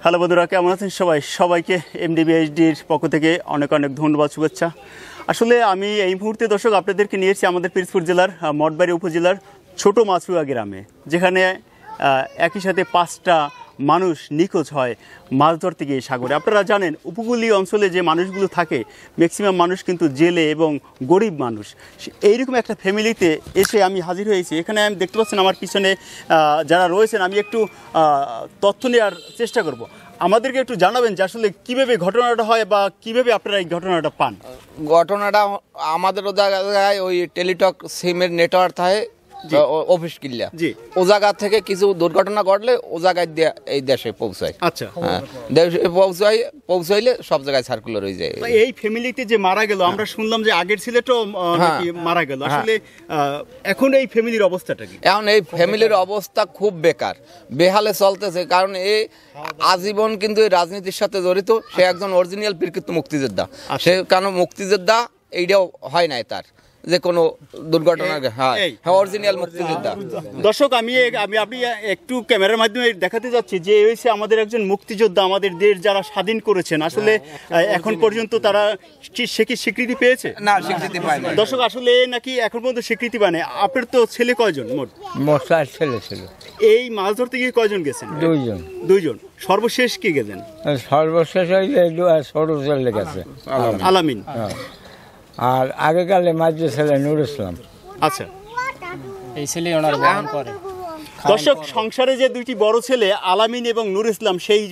Hello বন্ধুরা, কেমন আছেন সবাইকে এমডিবিএইচডির পক্ষ থেকে অনেক অনেক ধন্যবাদ, শুভেচ্ছা। আসলে আমি এই মুহূর্তে দর্শক আপনাদেরকে নিয়েছি আমাদের পিরোজপুর জেলার মঠবাড়ি উপজেলার ছোট মাছরুয়া গ্রামে, যেখানে একই সাথে 5টা মানুষ নিখোঁজ হয় মাছ ধরতে গিয়ে সাগরে। আপনারা জানেন উপকূলীয় অঞ্চলে যে মানুষগুলো থাকে ম্যাক্সিমাম মানুষ কিন্তু জেলে এবং গরিব মানুষ। এইরকম একটা ফ্যামিলিতে এসে আমি হাজির হয়েছি। এখানে আমি দেখতে পাচ্ছেন আমার পিছনে যারা রয়েছেন, আমি একটু তথ্য নেওয়ার চেষ্টা করব। আমাদেরকে একটু জানাবেন যে আসলে কীভাবে ঘটনাটা হয় বা কীভাবে আপনারা এই ঘটনাটা পান। ঘটনাটা আমাদেরও জায়গায় ওই টেলিটক সিমের নেটওয়ার্ক থাকে অফিস কিল্লা, ও জায়গা থেকে কিছু দুর্ঘটনা ঘটলে ও জায়গায় এই দেশে পৌঁছায়। আচ্ছা, দেশে পৌঁছাইলে সব জায়গায় সার্কুলার হয়ে যায়। এই ফ্যামিলিতে যে মারা গেল, আমরা শুনলাম যে আগের ছেলেটাও নাকি মারা গেল, আসলে এখন এই ফ্যামিলির অবস্থাটা কি? এখন এই ফ্যামিলির অবস্থা খুব বেকার, বেহালে চলতেছে। কারণ এই আজীবন কিন্তু এই রাজনীতির সাথে জড়িত। সে একজন অরিজিনাল প্রকৃত মুক্তিযোদ্ধা। সে কেন মুক্তিযোদ্ধা এইটাও হয় নাই তার, যে কোনো দুর্ঘটনার অরিজিনাল মুক্তিযোদ্ধা। দর্শক, আমি আপনি একটু ক্যামেরার মাধ্যমে দেখাতে যাচ্ছি যে হয়েছে আমাদের একজন মুক্তিযোদ্ধা, আমাদের দেশ যারা স্বাধীন করেছেন। আসলে এখন পর্যন্ত তারা সে কি স্বীকৃতি পেয়েছে? না, স্বীকৃতি পায় না। দর্শক, আসলে নাকি এখন পর্যন্ত স্বীকৃতি পায় না। আপনার তো ছেলে কয়জন? মোট 4 ছেলে ছিল। এই মাছ ধরতে গিয়ে কয়জন গেছেন? 2জন। সর্বশেষ কি গেছেন? সর্বশেষ ছোট ছেলে গেছে আলামিন, আর আগেকালে মাঝে ছেলে নুর ইসলাম। আচ্ছা, এই ছেলে ওনার বহন করে। দর্শক, সংসারে যে 2টি বড় ছেলে আলামিন এবং নূর ইসলাম, সেই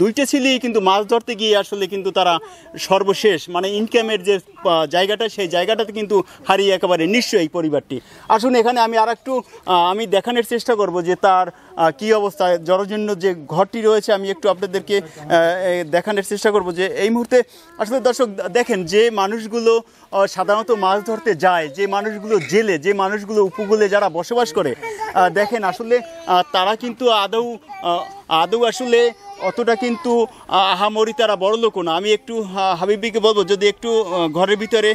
2টা ছেলেই কিন্তু মাছ ধরতে গিয়ে আসলে কিন্তু তারা সর্বশেষ মানে ইনকামের যে জায়গাটা, সেই জায়গাটাতে কিন্তু হারিয়ে একেবারে নিশ্চয়ই এই পরিবারটি। আসুন এখানে আমি আর একটু আমি দেখানোর চেষ্টা করব যে তার কি অবস্থা। জরাজীর্ণ যে ঘরটি রয়েছে আমি একটু আপনাদেরকে দেখানোর চেষ্টা করব যে এই মুহূর্তে আসলে দর্শক দেখেন যে মানুষগুলো সাধারণত মাছ ধরতে যায়, যে মানুষগুলো জেলে, যে মানুষগুলো উপকূলে যারা বসবাস করে, দেখেন আসলে তারা কিন্তু আদৌ আসলে অতটা কিন্তু আহামরি তারা বড় লোক না। আমি একটু হাবিবিকে বলবো যদি একটু ঘরের ভিতরে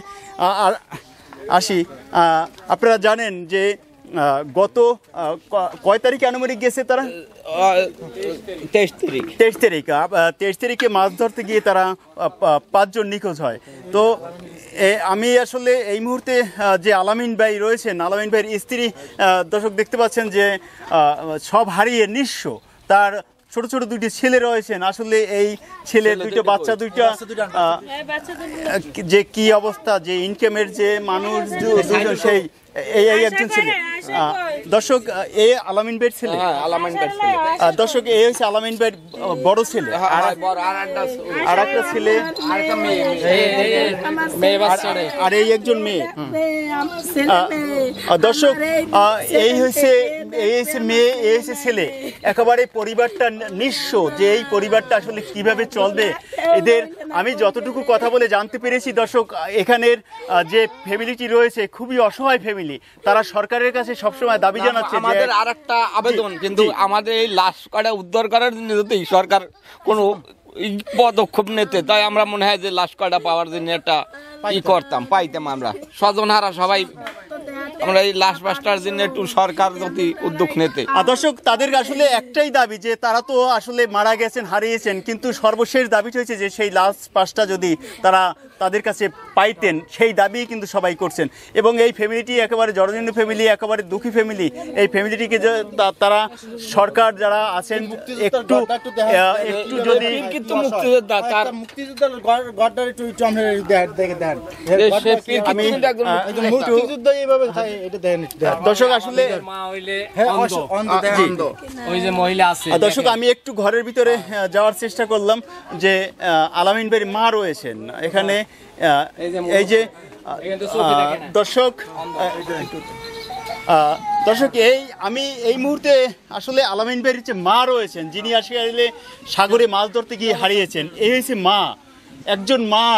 আসি। আপনারা জানেন যে গত কয় তারিখে আনুমানিক গেছে তারা? 23 তারিখে মাছ ধরতে গিয়ে তারা 5 জন নিখোঁজ হয়। তো আমি আসলে এই মুহূর্তে যে আলামিন ভাই রয়েছেন, আলামিন ভাইয়ের স্ত্রী, দর্শক দেখতে পাচ্ছেন যে সব হারিয়ে নিঃস্ব। তার ছোট ছোট 2টি ছেলে রয়েছেন। আসলে এই ছেলে 2টা বাচ্চা, 2টা যে কি অবস্থা, যে ইনকামের যে মানুষ 2জন, সেই এই একজন ছেলে। দর্শক, এই আলামিন ভাইয়ের ছেলে। দর্শক, এই হচ্ছে আলামিন ভাইয়ের বড় ছেলে, আর একটা ছেলে, আর এই একজন মেয়ে। দর্শক, এই হচ্ছে মেয়ে, এই হচ্ছে ছেলে। একেবারে পরিবারটা নিঃস্ব। যে এই পরিবারটা আসলে কিভাবে চলবে এদের, আমি যতটুকু কথা বলে জানতে পেরেছি দর্শক, এখানের যে ফ্যামিলিটি রয়েছে খুবই অসহায় ফ্যামিলি। তারা সরকারের কাছে সবসময় দাবি জানাচ্ছে। আমাদের আরেকটা আবেদন, কিন্তু আমাদের এই লাশ কাটা উদ্ধার করার জন্য যদি সরকার কোনো পদক্ষেপ নিতে, তাই আমরা মনে হয় যে লাশ কাটা পাওয়ার জন্য একটা পাইতাম। আমরা স্বজনহারা সবাই, আমরা এই লাশ বাসটার জন্য একটু সরকার যদি উদ্যোগ নিতে। দর্শক, তাদের আসলে একটাই দাবি যে তারা তো আসলে মারা গেছেন, হারিয়েছেন, কিন্তু সর্বশেষ দাবিটা হয়েছে যে সেই লাশ পাশটা যদি তারা তাদের কাছে পাইতেন, সেই দাবি কিন্তু সবাই করছেন। এবং এই ফ্যামিলিটি একেবারে জরাজীর্ণ ফ্যামিলি, একেবারে দুঃখী ফ্যামিলি। এই ফ্যামিলিটিকে তারা সরকার যারা আছেন একটু যদি দর্শক আসলে দর্শক আমি একটু ঘরের ভিতরে যাওয়ার চেষ্টা করলাম যে আলামিন ভাইয়ের মা রয়েছেন এখানে। এই যে দর্শক আমি এই মুহূর্তে আসলে আলামিন ভাইয়ের যে মা রয়েছেন, যিনি আসলে সাগরে মাছ ধরতে গিয়ে হারিয়েছেন, এই হচ্ছে মা। একজন মা,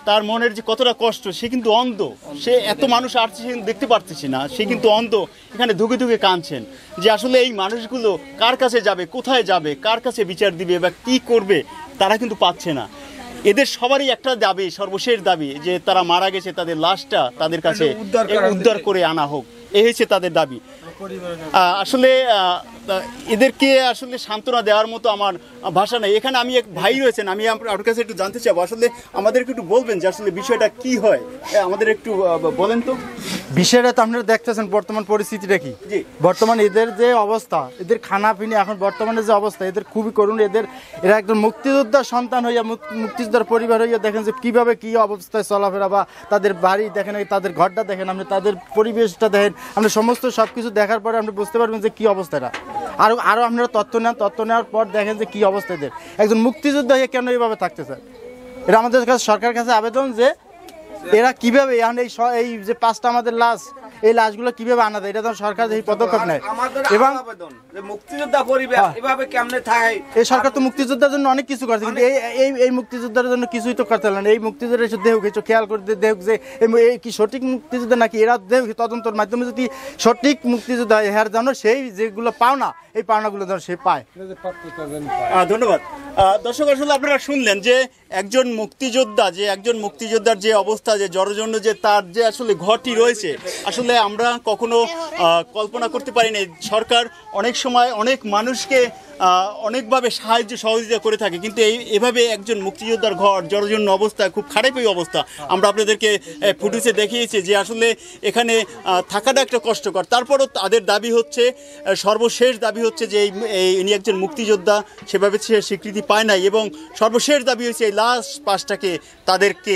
তার মনের যে কতটা কষ্ট, সে কিন্তু অন্ধ। সে এত মানুষ আসছে, সে দেখতে পারতেছে না, সে কিন্তু অন্ধ। এখানে ধুকে ধুকে কাঁদছেন যে আসলে এই মানুষগুলো কার কাছে যাবে, কোথায় যাবে, কার কাছে বিচার দিবে বা কি করবে, তারা কিন্তু পাচ্ছে না। এদের সবারই একটা দাবি, সর্বশেষ দাবি, যে তারা মারা গেছে, তাদের লাশটা তাদের কাছে উদ্ধার করে আনা হোক। এই হচ্ছে তাদের দাবি। আসলে এদেরকে আসলে সান্ত্বনা দেওয়ার মতো আমার ভাষা নেই। এখানে আমি এক ভাই রয়েছেন, আমি আপনার কাছে একটু জানতে চাবো, আসলে আমাদেরকে একটু বলবেন যে আসলে বিষয়টা কি হয়, আমাদের একটু বলেন তো। বিষয়টা তো আপনারা দেখতেছেন বর্তমান পরিস্থিতিটা কি। বর্তমান এদের যে অবস্থা, এদের খানা পিনা এখন বর্তমানে যে অবস্থা, এদের খুবই করুণ। এরা একদম মুক্তিযোদ্ধার সন্তান হইয়া, মুক্তিযোদ্ধার পরিবার হইয়া দেখেন যে কীভাবে কী অবস্থায় চলাফেরা, বা তাদের বাড়ি দেখেন, তাদের ঘরটা দেখেন, আপনি তাদের পরিবেশটা দেখেন, আপনি সমস্ত সব কিছু দেখার পরে আপনি বুঝতে পারবেন যে কী অবস্থাটা। আরও আপনারা তথ্য নেওয়ার পর দেখেন যে কী অবস্থা এদের। একজন মুক্তিযোদ্ধা হয়ে কেন এইভাবে থাকতে চায়? এটা আমাদের কাছে, সরকারের কাছে আবেদন যে এরা কিভাবে এখন এই যে 5টা আমাদের লাশ, এই লাশগুলো কিভাবে আনা যায়, এটা তো সরকার এই পদক্ষেপ নেয়। এবং মুক্তিযোদ্ধা পরিবার এভাবে কেমনে থাকে, এই সরকার তো মুক্তিযোদ্ধার জন্য অনেক কিছু করছে, কিন্তু এই মুক্তিযোদ্ধার জন্য কিছুই তো করতে পারলেন। এই মুক্তিযোদ্ধা এসে দেহ কিছু খেয়াল করে দেখুক যে এই কি সঠিক মুক্তিযোদ্ধা নাকি, এরা দেহ তদন্তের মাধ্যমে যদি সঠিক মুক্তিযোদ্ধা হয়, এর জন্য সেই যেগুলো পাওনা, এই পাওনাগুলো যেন সে পায়। ধন্যবাদ। দর্শক, আসলে আপনারা শুনলেন যে একজন মুক্তিযোদ্ধার যে অবস্থা, যে জরজন্য যে তার যে আসলে ঘরটি রয়েছে, আসলে আমরা কখনো কল্পনা করতে পারি না। সরকার অনেক সময় অনেক মানুষকে অনেকভাবে সহযোগিতা করে থাকে, কিন্তু এভাবে একজন মুক্তিযোদ্ধার ঘর জরজন্য অবস্থা, খুব খারাপ এই অবস্থা। আমরা আপনাদেরকে ফুটেজে দেখিয়েছি যে আসলে এখানে থাকাটা একটা কষ্টকর। তারপরও তাদের দাবি হচ্ছে, সর্বশেষ দাবি হচ্ছে যে ইনি একজন মুক্তিযোদ্ধা, সেভাবে সে স্বীকৃতি পায় নাই, এবং সর্বশেষ দাবি হচ্ছে এই লাস্ট পাসটাকে তাদেরকে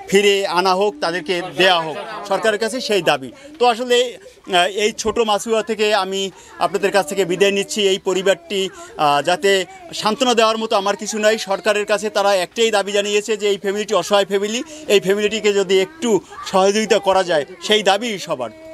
ফিরে আনা হোক, তাদেরকে দেয়া হোক, সরকারের কাছে সেই দাবি। তো আসলে এই ছোট মাসুয়া থেকে আমি আপনাদের কাছ থেকে বিদায় নিচ্ছি। এই পরিবারটি যাতে সান্ত্বনা দেওয়ার মতো আমার কিছু নাই। সরকারের কাছে তারা একটাই দাবি জানিয়েছে যে এই ফ্যামিলিটি অসহায় ফ্যামিলি, এই ফ্যামিলিটিকে যদি একটু সহযোগিতা করা যায়, সেই দাবি সবার।